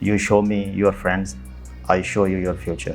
You show me your friends, I show you your future.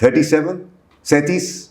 37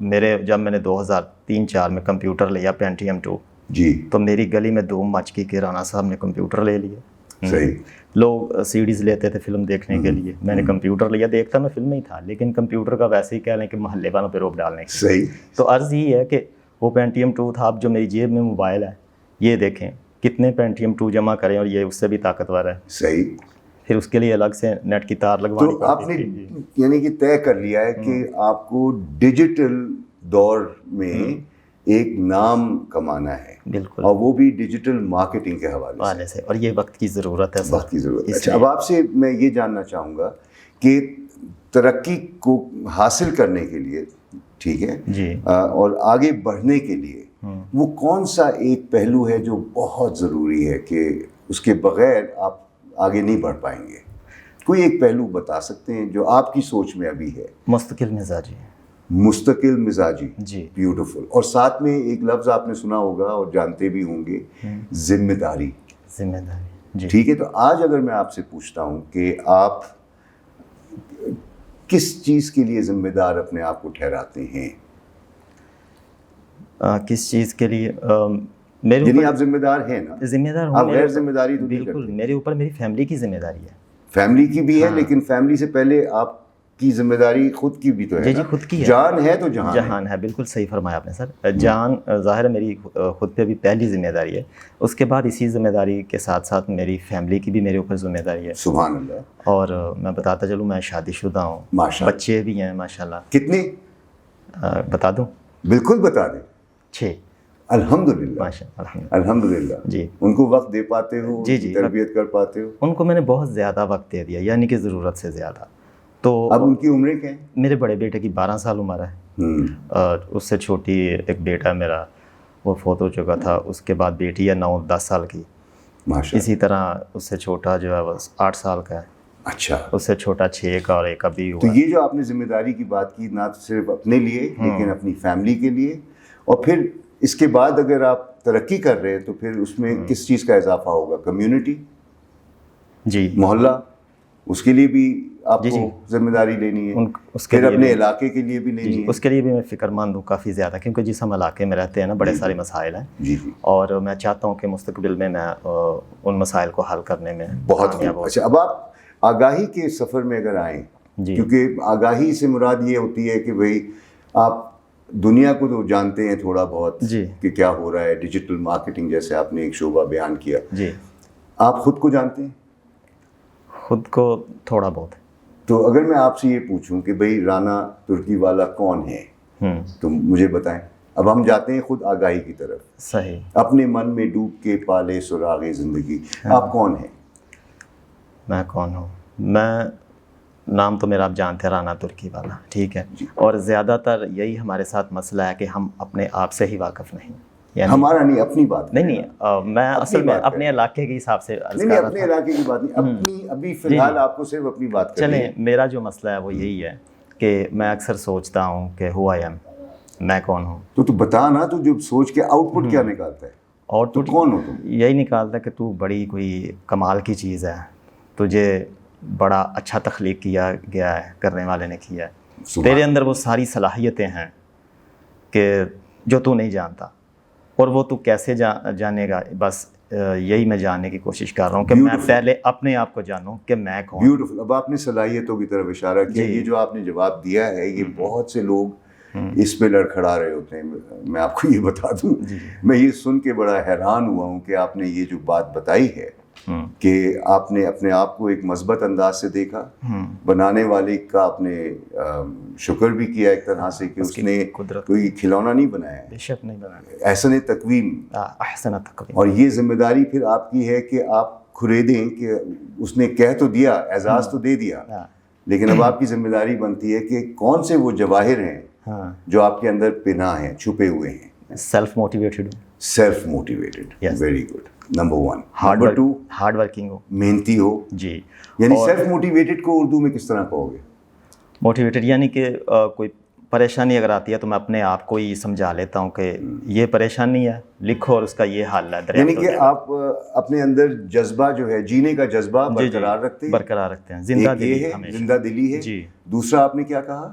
جب میں نے 2003-04 میں کمپیوٹر لیا Pentium 2 جی تو میری گلی میں دھوم مچ کی کہ رانا صاحب نے کمپیوٹر لے لیا. صحیح. لوگ CDs لیتے تھے فلم دیکھنے کے لیے, میں نے کمپیوٹر لیا. دیکھتا میں فلم ہی تھا لیکن کمپیوٹر کا ویسے ہی کہہ لیں کہ محلے والوں پہ روب ڈالنے کی. صحیح. تو عرض یہ ہے کہ وہ Pentium 2 تھا. اب جو میری جیب میں موبائل ہے یہ دیکھیں کتنے Pentium 2 جمع کریں اور یہ اس سے بھی طاقتور ہے. صحیح. پھر اس کے لیے الگ سے نیٹ کی تار لگوانی تو آپ نے یعنی کہ طے کر لیا ہے کہ آپ کو ڈیجیٹل دور میں ایک نام کمانا ہے. بالکل. اور وہ بھی ڈیجیٹل مارکیٹنگ کے حوالے سے. اور یہ وقت کی ضرورت ہے. وقت کی ضرورت ہے. اچھا اب آپ سے میں یہ جاننا چاہوں گا کہ ترقی کو حاصل کرنے کے لیے, ٹھیک ہے جی, اور آگے بڑھنے کے لیے وہ کون سا ایک پہلو ہے جو بہت ضروری ہے کہ اس کے بغیر آپ آگے نہیں بڑھ پائیں گے؟ کوئی ایک پہلو بتا سکتے ہیں جو آپ کی سوچ میں ابھی ہے؟ مستقل مزاجی. مستقل مزاجی. جی. بیوٹیفل. اور ساتھ میں ایک لفظ آپ نے سنا ہوگا اور جانتے بھی ہوں گے, ذمہ داری. ذمہ داری. جی. ٹھیک ہے. تو آج اگر میں آپ سے پوچھتا ہوں کہ آپ کس چیز کے لیے ذمہ دار اپنے آپ کو ٹھہراتے ہیں؟ کس چیز کے لیے؟ یعنی آپ ذمہ دار ہیں نا؟ ذمہ دار ہوں. آپ غیر ذمہ داری تو نہیں بالکل. کرتے. میرے اوپر میری فیملی کی ذمہ داری ہے. فیملی کی بھی ہے لیکن فیملی سے پہلے آپ کی ذمہ داری خود کی بھی تو ہے. جی خود کی ہے. جان ہے تو جہان ہے. بالکل صحیح فرمایا آپ نے سر. جان ظاہر ہے میری خود پہ بھی پہلی ذمہ داری ہے. اس کے بعد اسی ذمہ داری کے ساتھ ساتھ میری فیملی کی بھی میرے اوپر ذمہ داری ہے. سبحان اللہ. اور میں بتاتا چلوں میں شادی شدہ ہوں. ماشاءاللہ. بچے بھی ہیں ماشاءاللہ. کتنے بتا دوں؟ بالکل بتا دیں. 6. الحمدللہ. الحمدللہ. جی. ان کو وقت دے پاتے ہو؟ جی جی. تربیت کر پاتے ہو؟ ان کو میں نے بہت زیادہ وقت دے دیا, یعنی کہ ضرورت سے زیادہ. تو اب ان کی عمریں کیا ہیں؟ میرے بڑے بیٹے کی 12 سال عمر ہے. اس سے چھوٹی ایک بیٹا میرا وہ فوت ہو چکا تھا. اس کے بعد بیٹی ہے 9-10 سال کی. اسی طرح اس سے چھوٹا جو ہے وہ 8 سال کا ہے. اچھا. اس سے چھوٹا 6 کا اور ایک ابھی ہوا. تو یہ جو آپ نے ذمہ داری کی بات کی, نہ صرف اپنے لیے لیکن اپنی فیملی کے لیے, اور پھر اس کے بعد اگر آپ ترقی کر رہے ہیں تو پھر اس میں کس چیز کا اضافہ ہوگا؟ کمیونٹی. جی. محلہ, اس کے لیے بھی آپ کو ذمہ داری لینی ہے. پھر اپنے علاقے کے لیے بھی لینی ہے. اس کے لیے بھی میں فکر مند ہوں کافی زیادہ, کیونکہ جس ہم علاقے میں رہتے ہیں نا بڑے سارے مسائل ہیں. جی جی. اور میں چاہتا ہوں کہ مستقبل میں ان مسائل کو حل کرنے میں بہت کامیاب. اچھا اب آپ آگاہی کے سفر میں اگر آئیں, کیونکہ آگاہی سے مراد یہ ہوتی ہے کہ بھئی آپ دنیا کو تو جانتے ہیں تھوڑا بہت کہ کیا ہو رہا ہے, ڈیجیٹل مارکیٹنگ جیسے آپ نے ایک شعبہ بیان کیا. جی. آپ خود کو جانتے ہیں؟ خود کو تھوڑا بہت. تو اگر میں آپ سے یہ پوچھوں کہ بھئی رانا ترکی والا کون ہے تو مجھے بتائیں. اب ہم جاتے ہیں خود آگاہی کی طرف. صحیح. اپنے من میں ڈوب کے پالے سراغ زندگی. آپ کون ہیں؟ میں کون ہوں؟ میں نام تو میرا آپ جانتے ہیں, رانا ترکی والا, ٹھیک ہے. اور زیادہ تر یہی ہمارے ساتھ مسئلہ ہے کہ ہم اپنے آپ سے ہی واقف نہیں. یعنی ہمارا نہیں, اپنی بات نہیں, میں اصل میں اپنے علاقے کے حساب سے نہیں, اپنے علاقے کی بات نہیں, اپنی ابھی فی الحال آپ کو صرف اپنی بات کرنی ہے. چلیں, میرا جو مسئلہ ہے وہ یہی ہے کہ میں اکثر سوچتا ہوں کہ ہو آئی ایم, میں کون ہوں. تو بتا نا, تو جو سوچ کے آؤٹ پٹ کیا نکالتا ہے؟ آؤٹ پٹ کون ہو تم؟ یہی نکالتا ہے کہ تو بڑی کوئی کمال کی چیز ہے, تجھے بڑا اچھا تخلیق کیا گیا ہے, کرنے والے نے کیا ہے. تیرے اندر وہ ساری صلاحیتیں ہیں کہ جو تو نہیں جانتا, اور وہ تو کیسے جانے گا. بس یہی میں جاننے کی کوشش کر رہا ہوں کہ میں پہلے اپنے آپ کو جانوں کہ میں کون. بیوٹیفل. اب آپ نے صلاحیتوں کی طرف اشارہ کیا. یہ جو آپ نے جواب دیا ہے یہ بہت سے لوگ اس پہ لڑکھڑا رہے ہوتے ہیں. میں آپ کو یہ بتا دوں, میں یہ سن کے بڑا حیران ہوا ہوں کہ آپ نے یہ جو بات بتائی ہے کہ آپ نے اپنے آپ کو ایک مثبت انداز سے دیکھا, بنانے والے کا آپ نے شکر بھی کیا ایک طرح سے کہ اس نے کوئی کھلونا نہیں بنایا, بے شک نہیں بنایا, احسن تقویم. اور یہ ذمہ داری پھر آپ کی ہے کہ آپ کھریدیں کہ اس نے کہہ تو دیا, اعزاز تو دے دیا, لیکن اب آپ کی ذمہ داری بنتی ہے کہ کون سے وہ جواہر ہیں جو آپ کے اندر پنہاں ہیں, چھپے ہوئے ہیں. Self motivated. Self motivated, very good. Number 1. Number 2, hard working ہو, محنتی ہو. جی. یعنی سیلف موٹیویٹڈ کو اردو میں کس طرح کہو گے؟ موٹیویٹڈ یعنی کہ کوئی پریشانی اگر آتی ہے تو میں اپنے آپ کو ہی سمجھا لیتا ہوں کہ یہ پریشانی ہے, لکھو اور اس کا یہ حل ہے. یعنی کہ آپ اپنے اندر جذبہ جو ہے, جینے کا جذبہ برقرار رکھتے ہیں. برقرار رکھتے ہیں. زندہ دلی ہے, زندہ دلی ہے. دوسرا آپ نے کیا کہا؟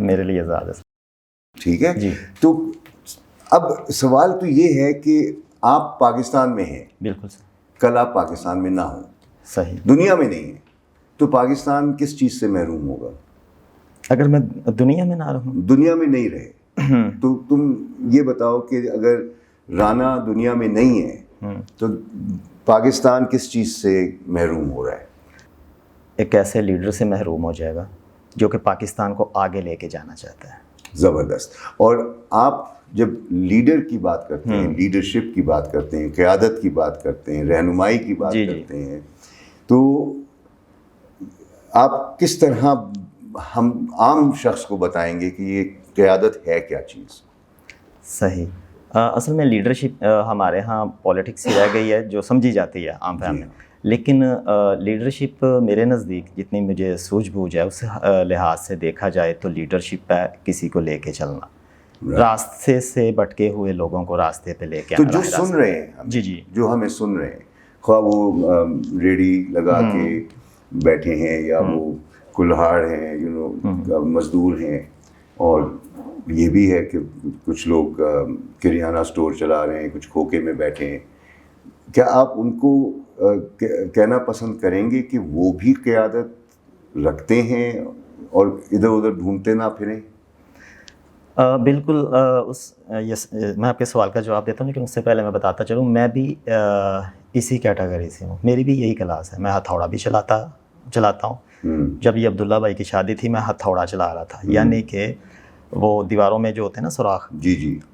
میرے لیے زیادہ. ٹھیک ہے جی. تو اب سوال تو یہ ہے کہ آپ پاکستان میں ہیں. بالکل سر. کل آپ پاکستان میں نہ ہوں. صحیح. دنیا میں نہیں ہیں تو پاکستان کس چیز سے محروم ہوگا؟ اگر میں دنیا میں نہ رہوں. دنیا میں نہیں رہے تو تم یہ بتاؤ کہ اگر رانا دنیا میں نہیں ہے تو پاکستان کس چیز سے محروم ہو رہا ہے؟ ایک ایسے لیڈر سے محروم ہو جائے گا جو کہ پاکستان کو آگے لے کے جانا چاہتا ہے. زبردست. اور آپ جب لیڈر کی بات کرتے ہیں، لیڈرشپ کی بات کرتے ہیں، قیادت کی بات کرتے ہیں، رہنمائی کی بات کرتے ہیں، تو آپ کس طرح ہم عام شخص کو بتائیں گے کہ یہ قیادت ہے کیا چیز؟ صحیح. اصل میں لیڈرشپ ہمارے ہاں پولیٹکس ہی رہ گئی ہے جو سمجھی جاتی ہے عام فہم میں. لیکن لیڈرشپ میرے نزدیک جتنی مجھے سوجھ بوجھ ہے اس لحاظ سے دیکھا جائے تو لیڈرشپ ہے کسی کو لے کے چلنا، راستے سے بھٹکے ہوئے لوگوں کو راستے پہ لے کے تو آنا. جو سن رہے ہیں جی جو ہمیں سن رہے ہیں، خواہ وہ ریڑھی لگا کے بیٹھے ہیں یا وہ کلہاڑ ہیں، مزدور ہیں، اور یہ بھی ہے کہ کچھ لوگ کریانہ سٹور چلا رہے ہیں، کچھ کھوکے میں بیٹھے ہیں، کیا آپ ان کو کہنا پسند کریں گے کہ وہ بھی قیادت رکھتے ہیں اور ادھر ادھر ڈھونڈتے نہ پھریں؟ بالکل. میں آپ کے سوال کا جواب دیتا ہوں لیکن اس سے پہلے میں بتاتا چلوں میں بھی اسی کیٹیگری سے ہوں. میری بھی یہی کلاس ہے. میں ہتھوڑا بھی چلاتا ہوں. جب یہ عبداللہ بھائی کی شادی تھی میں ہتھوڑا چلا رہا تھا، یعنی کہ وہ دیواروں میں جو ہوتے ہیں نا سوراخ،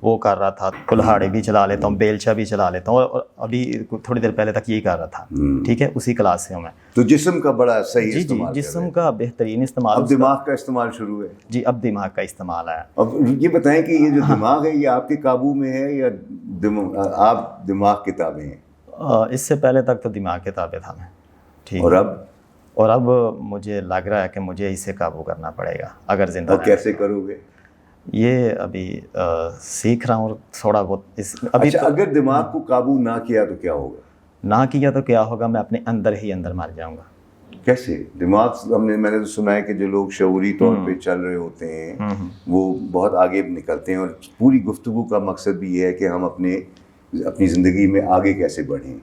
وہ کر رہا تھا. کلہاڑی بھی چلا لیتا ہوں، بیلچا بھی چلا لیتا ہوں، اور ابھی تھوڑی دیر پہلے تک یہی کر رہا تھا. ٹھیک ہے، اسی کلاس سے ہوں میں. تو جسم کا بڑا صحیح استعمال. جسم کا بہترین استعمال. اب دماغ کا استعمال شروع ہے. جی، اب دماغ کا استعمال ہے. اب یہ بتائیں کہ یہ جو دماغ ہے یہ آپ کے قابو میں ہے یا آپ دماغ کے تابع ہیں؟ اس سے پہلے تک تو دماغ کے تابع تھا میں. ٹھیک. اور اب مجھے لگ رہا ہے کہ مجھے اسے قابو کرنا پڑے گا اگر زندہ. اور کیسے کرو گے؟ یہ ابھی سیکھ رہا ہوں تھوڑا بہت. ابھی اگر دماغ کو قابو نہ کیا تو کیا ہوگا؟ نہ کیا تو کیا ہوگا، میں اپنے اندر ہی اندر مر جاؤں گا. کیسے؟ دماغ میں نے تو سنا ہے کہ جو لوگ شعوری طور پہ چل رہے ہوتے ہیں وہ بہت آگے نکلتے ہیں، اور پوری گفتگو کا مقصد بھی یہ ہے کہ ہم اپنی زندگی میں آگے کیسے بڑھیں.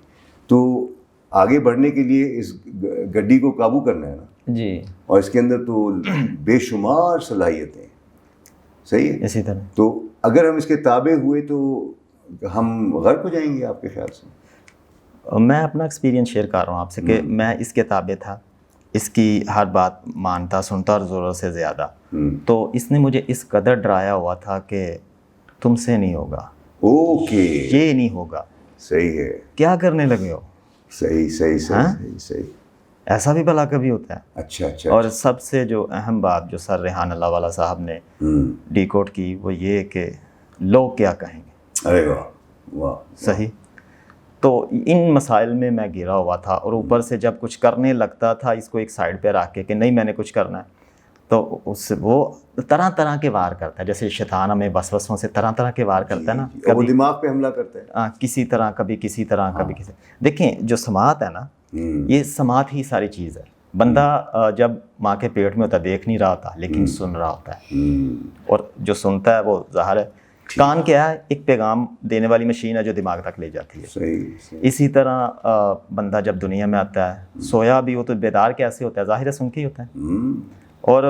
تو آگے بڑھنے کے لیے اس گڈی کو قابو کرنا ہے نا. جی. اور اس کے اندر تو بے شمار صلاحیتیں. صحیح ہے. اسی طرح تو اگر ہم اس کے تابع ہوئے تو ہم غرق ہو جائیں گے آپ کے خیال سے؟ میں اپنا ایکسپیرینس شیئر کر رہا ہوں آپ سے کہ میں اس کے تابع تھا، اس کی ہر بات مانتا سنتا اور ضرورت سے زیادہ. تو اس نے مجھے اس قدر ڈرایا ہوا تھا کہ تم سے نہیں ہوگا. اوکے. یہ نہیں ہوگا. صحیح ہے. کیا کرنے لگے ہو؟ صحیح. ایسا بھی بھلا کبھی ہوتا ہے. اچھا. اور سب سے جو اہم بات جو سر ریحان اللہ والا صاحب نے ڈی کوڈ کی وہ یہ کہ لوگ کیا کہیں گے. ارے واہ. صحیح. تو ان مسائل میں میں گھرا ہوا تھا، اور اوپر سے جب کچھ کرنے لگتا تھا اس کو ایک سائڈ پہ رکھ کے کہ نہیں میں نے کچھ کرنا ہے، تو اس سے وہ طرح طرح کے وار کرتا ہے. جیسے شیطان ہمیں وسوسوں سے طرح طرح کے وار کرتا ہے نا. وہ دماغ پہ حملہ کرتا ہے کسی طرح، کبھی کسی طرح، کبھی کسی. دیکھیں جو سماعت ہے نا، یہ سماعت ہی ساری چیز ہے. بندہ جب ماں کے پیٹ میں ہوتا ہے دیکھ نہیں رہا ہوتا لیکن سن رہا ہوتا ہے، اور جو سنتا ہے وہ ظاہر ہے. کان کیا ہے؟ ایک پیغام دینے والی مشین ہے جو دماغ تک لے جاتی ہے. صحیح. اسی طرح بندہ جب دنیا میں آتا ہے سویا بھی ہو تو بیدار کیسے ہوتا ہے؟ ظاہر ہے سن کے ہی ہوتا ہے. اور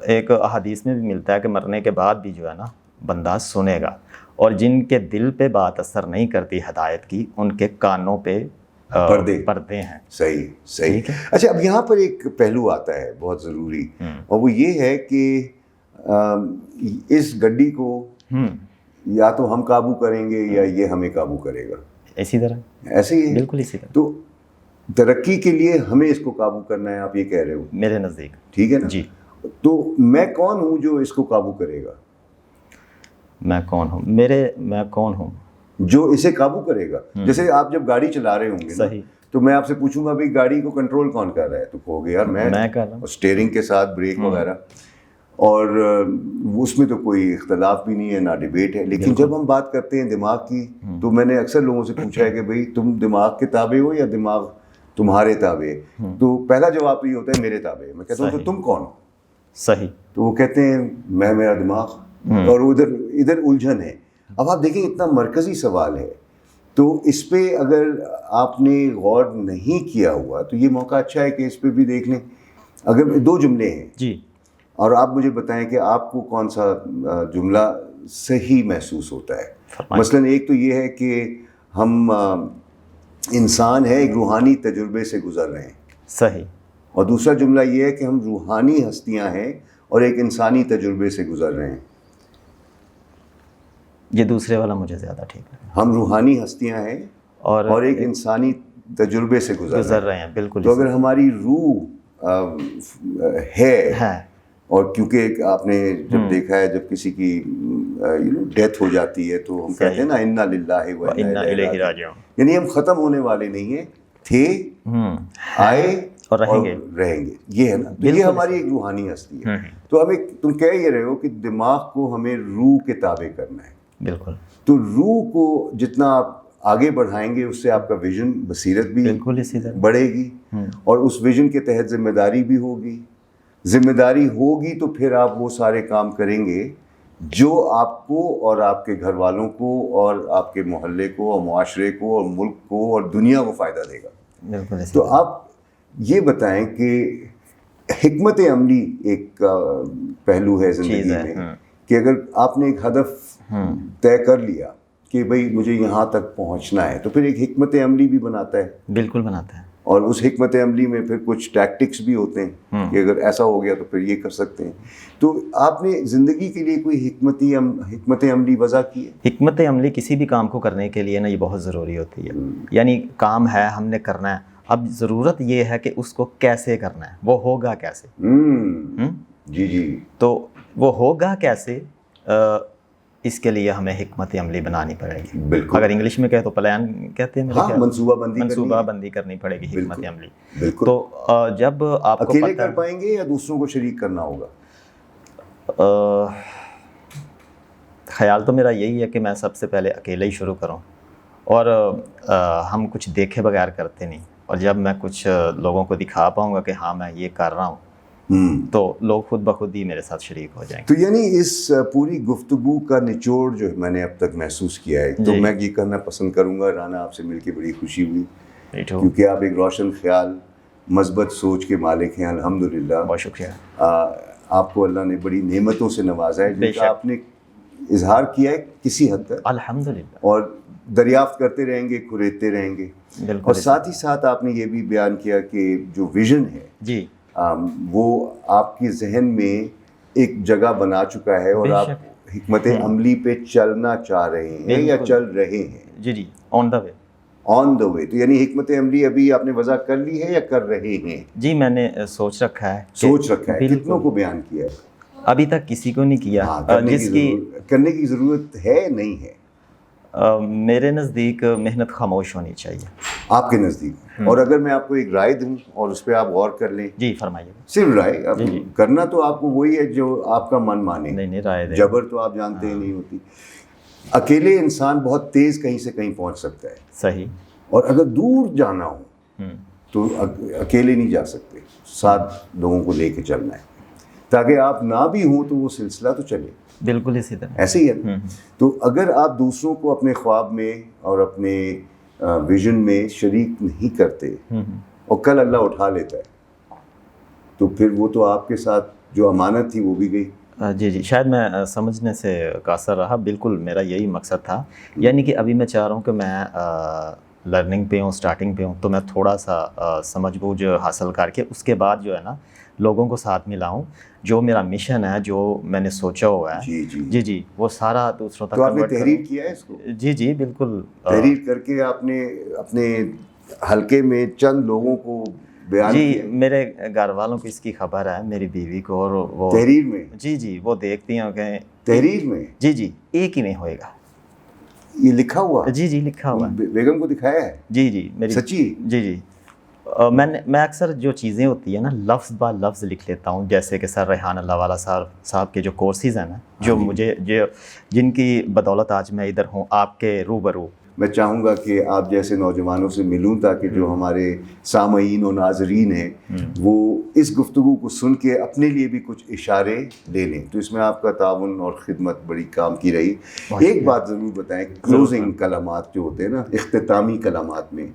ایک احادیث میں بھی ملتا ہے کہ مرنے کے بعد بھی جو ہے نا بندہ سنے گا، اور جن کے دل پہ بات اثر نہیں کرتی ہدایت کی ان کے کانوں پہ پردے ہیں. صحیح. اچھا، اب یہاں پر ایک پہلو آتا ہے بہت ضروری، اور وہ یہ ہے کہ اس گڈی کو یا تو ہم قابو کریں گے یا یہ ہمیں قابو کرے گا. اسی طرح. ایسے ہی ہے. بالکل اسی طرح. تو ترقی کے لیے ہمیں اس کو قابو کرنا ہے، آپ یہ کہہ رہے ہو میرے نزدیک. ٹھیک ہے نا. جی. تو میں کون ہوں جو اس کو قابو کرے گا؟ میں کون ہوں جو اسے قابو کرے گا. جیسے آپ جب گاڑی چلا رہے ہوں گے صحیح، تو میں آپ سے پوچھوں گا بھائی گاڑی کو کنٹرول کون کر رہا ہے؟ تو کہو گے یار میں کر رہا ہوں. اسٹیئرنگ کے ساتھ بریک وغیرہ، اور اس میں تو کوئی اختلاف بھی نہیں ہے، نہ ڈیبیٹ ہے. لیکن جب ہم بات کرتے ہیں دماغ کی تو میں نے اکثر لوگوں سے پوچھا ہے کہ بھائی تم دماغ کے تابع ہو یا دماغ تمہارے تابع ہے؟ تو پہلا جواب تو یہ ہوتا ہے میرے تابع. میں کہتا ہوں تو تم کون ہو؟ صحیح. تو وہ کہتے ہیں میں میرا دماغ، اور ادھر الجھن ہے. اب آپ دیکھیں اتنا مرکزی سوال ہے، تو اس پہ اگر آپ نے غور نہیں کیا ہوا تو یہ موقع اچھا ہے کہ اس پہ بھی دیکھ لیں. اگر 2 جملے ہیں جی، اور آپ مجھے بتائیں کہ آپ کو کون سا جملہ صحیح محسوس ہوتا ہے. مثلاً ایک تو یہ ہے کہ ہم انسان ہے ایک روحانی تجربے سے گزر رہے ہیں. صحیح. اور دوسرا جملہ یہ ہے کہ ہم روحانی ہستیاں ہیں اور ایک انسانی تجربے سے گزر رہے ہیں. یہ دوسرے والا مجھے زیادہ ٹھیک ہے. ہم روحانی ہستیاں ہیں اور ایک انسانی تجربے سے گزر رہے ہیں. بالکل. تو اگر ہماری روح ہے، اور کیونکہ آپ نے جب دیکھا ہے جب کسی کی ڈیتھ ہو جاتی ہے تو ہم کہتے ہیں نا انا للہ و انا الیہ راجعون، یعنی ہم ختم ہونے والے نہیں ہیں، تھے، آئے اور رہیں گے. یہ ہے نا، تو یہ ہماری ایک روحانی ہستی ہے. تو تم کہہ یہ رہے ہو کہ دماغ کو ہمیں روح کے تابع کرنا ہے. بالکل. تو روح کو جتنا آپ آگے بڑھائیں گے اس سے آپ کا ویژن، بصیرت بھی بڑھے گی، اور اس ویژن کے تحت ذمہ داری بھی ہوگی. ذمہ داری ہوگی تو پھر آپ وہ سارے کام کریں گے جو آپ کو اور آپ کے گھر والوں کو اور آپ کے محلے کو اور معاشرے کو اور ملک کو اور دنیا کو فائدہ دے گا. بالکل. تو آپ یہ بتائیں کہ حکمت عملی ایک پہلو ہے زندگی میں، کہ اگر آپ نے ایک ہدف طے کر لیا کہ بھئی مجھے یہاں تک پہنچنا ہے، تو پھر ایک حکمت عملی بھی بناتا ہے. بالکل بناتا ہے. اور اس حکمت عملی میں پھر کچھ ٹیکٹکس بھی ہوتے ہیں کہ اگر ایسا ہو گیا تو پھر یہ کر سکتے ہیں. تو آپ نے زندگی کے لیے کوئی حکمت عملی وضع کی ہے؟ حکمت عملی کسی بھی کام کو کرنے کے لیے نا یہ بہت ضروری ہوتی ہے. یعنی کام ہے، ہم نے کرنا ہے، اب ضرورت یہ ہے کہ اس کو کیسے کرنا ہے، وہ ہوگا کیسے. جی. تو وہ ہوگا کیسے، اس کے لیے ہمیں حکمت عملی بنانی پڑے گی. بالکل. اگر انگلش میں کہے تو پلان کہتے ہیں، منصوبہ بندی کرنی پڑے گی. حکمت عملی. بالکل. تو جب آپ کو اکیلے کر پائیں گے یا دوسروں کو شریک کرنا ہوگا؟ خیال تو میرا یہی ہے کہ میں سب سے پہلے اکیلے ہی شروع کروں، اور ہم کچھ دیکھے بغیر کرتے نہیں. اور جب میں کچھ لوگوں کو دکھا پاؤں گا کہ ہاں میں یہ کر رہا ہوں، تو لوگ خود بخود ہی میرے ساتھ شریک ہو جائیں گے. تو یعنی اس پوری گفتگو کا نچوڑ جو میں نے اب تک محسوس کیا ہے، تو میں یہ کرنا پسند کروں گا. رانا، آپ سے مل کے بڑی خوشی ہوئی، کیونکہ آپ ایک روشن خیال، مثبت سوچ کے مالک ہیں. الحمدللہ. بہت شکریہ. آپ کو اللہ نے بڑی نعمتوں سے نوازا ہے جن کا آپ نے اظہار کیا ہے کسی حد تک، الحمدللہ، اور دریافت کرتے رہیں گے، کھریدتے رہیں گے. اور ساتھ ہی ساتھ آپ نے یہ بھی بیان کیا کہ جو ویژن ہے جی وہ آپ کی ذہن میں ایک جگہ بنا چکا ہے، اور آپ حکمت عملی پہ چلنا چاہ رہے ہیں یا چل رہے ہیں. جی آن دا وے. تو یعنی حکمت عملی ابھی آپ نے وضع کر لی ہے یا کر رہے ہیں؟ جی میں نے سوچ رکھا ہے. کتنوں کو بیان کیا ہے؟ ابھی تک کسی کو نہیں کیا. کرنے کی ضرورت ہے نہیں ہے؟ میرے نزدیک محنت خاموش ہونی چاہیے. آپ کے نزدیک؟ اور اگر میں آپ کو ایک رائے دوں اور اس پہ آپ غور کر لیں. جی فرمائیے. صرف رائے کرنا تو آپ کو وہی ہے جو آپ کا من مانے. نہیں رائے دیں. جبر تو آپ جانتے ہی نہیں ہوتی. اکیلے انسان بہت تیز کہیں سے کہیں پہنچ سکتا ہے. صحیح. اور اگر دور جانا ہو تو اکیلے نہیں جا سکتے، ساتھ لوگوں کو لے کے چلنا ہے تاکہ آپ نہ بھی ہوں تو وہ سلسلہ تو چلے. بالکل اسی طرح. ایسے ہی ہے. تو اگر آپ دوسروں کو اپنے خواب میں اور اپنے ویژن میں شریک نہیں کرتے اور کل اللہ اٹھا لیتا ہے تو پھر وہ تو آپ کے ساتھ جو امانت تھی وہ بھی گئی. جی شاید میں سمجھنے سے قاصر رہا. بالکل میرا یہی مقصد تھا. یعنی کہ ابھی میں چاہ رہا ہوں کہ میں لرننگ پہ ہوں، اسٹارٹنگ پہ ہوں، تو میں تھوڑا سا سمجھ بوجھ حاصل کر کے اس کے بعد جو ہے نا لوگوں کو ساتھ ملاؤں. جو میرا مشن ہے، جو میں نے سوچا ہوا ہے، جی وہ سارا دوسروں تک. تو آپ نے تحریر کیا ہے اس کو؟ جی بالکل. تحریر کر کے آپ نے اپنے حلقے میں چند لوگوں کو بیان کیا؟ جی میرے گھر والوں کو اس کی خبر ہے، میری بیوی کو. اور وہ تحریر میں جی وہ دیکھتی ہیں کہ تحریر میں جی ایک ہی میں ہوئے گا. یہ لکھا ہوا؟ جی لکھا ہوا. بیگم کو دکھایا ہے؟ جی میری سچی؟ جی میں اکثر جو چیزیں ہوتی ہیں نا لفظ با لفظ لکھ لیتا ہوں. جیسے کہ سر ریحان اللہ والا صاحب کے جو کورسز ہیں نا، جو مجھے جن کی بدولت آج میں ادھر ہوں آپ کے روبرو. میں چاہوں گا کہ آپ جیسے نوجوانوں سے ملوں تاکہ جو ہمارے سامعین و ناظرین ہیں وہ اس گفتگو کو سن کے اپنے لیے بھی کچھ اشارے لے لیں. تو اس میں آپ کا تعاون اور خدمت بڑی کام کی رہی. ایک بات ضرور بتائیں, کلوزنگ کلمات جو ہوتے ہیں نا, اختتامی کلمات میں,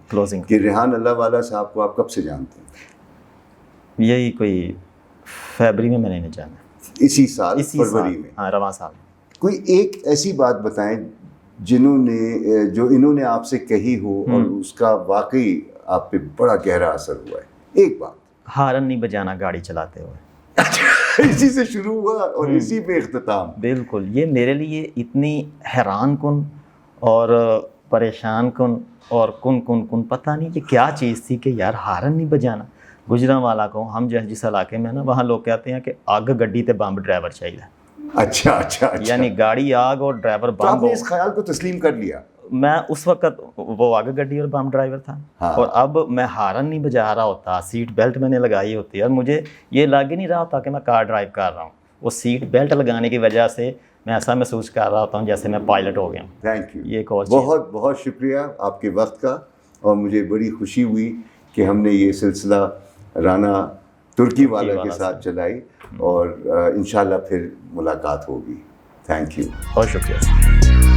کہ ریحان اللہ والا صاحب کو آپ کب سے جانتے ہیں؟ یہی کوئی فیبری میں نے نہیں جانا, اسی سال فروری میں. ہاں, رواں سال. کوئی ایک ایسی بات بتائیں جو انہوں نے آپ سے کہی ہو اور اس کا واقعی آپ پہ بڑا گہرا اثر ہوا ہے. ایک بات. ہارن نہیں بجانا گاڑی چلاتے ہوئے. اسی سے شروع ہوا اور اسی پہ اختتام. بالکل. یہ میرے لیے اتنی حیران کن اور پریشان کن اور کن پتہ نہیں کہ کیا چیز تھی کہ یار ہارن نہیں بجانا. گجرانوالا کو ہم جس علاقے میں نا, وہاں لوگ کہتے ہیں کہ آگ گڈی تے بمب ڈرائیور چاہیے. اچھا. یعنی گاڑی آگ اور ڈرائیور بم. آپ نے اس خیال کو تسلیم کر لیا؟ میں اس وقت وہ آگ گڈی اور بم ڈرائیور تھا, اور اب میں ہارن نہیں بجا رہا ہوتا, سیٹ بیلٹ میں نے لگائی ہوتی ہے, اور مجھے یہ لگ ہی نہیں رہا ہوتا کہ میں کار ڈرائیو کر رہا ہوں. وہ سیٹ بیلٹ لگانے کی وجہ سے میں ایسا محسوس کر رہا ہوتا ہوں جیسے میں پائلٹ ہو گیا ہوں. Thank you. یہ ایک اور بہت بہت شکریہ آپ کے وقت کا, اور مجھے بڑی خوشی ہوئی کہ ہم نے یہ سلسلہ رانا ترکی والا کے ساتھ چلائی, اور انشاءاللہ پھر ملاقات ہوگی. Thank you. بہت شکریہ.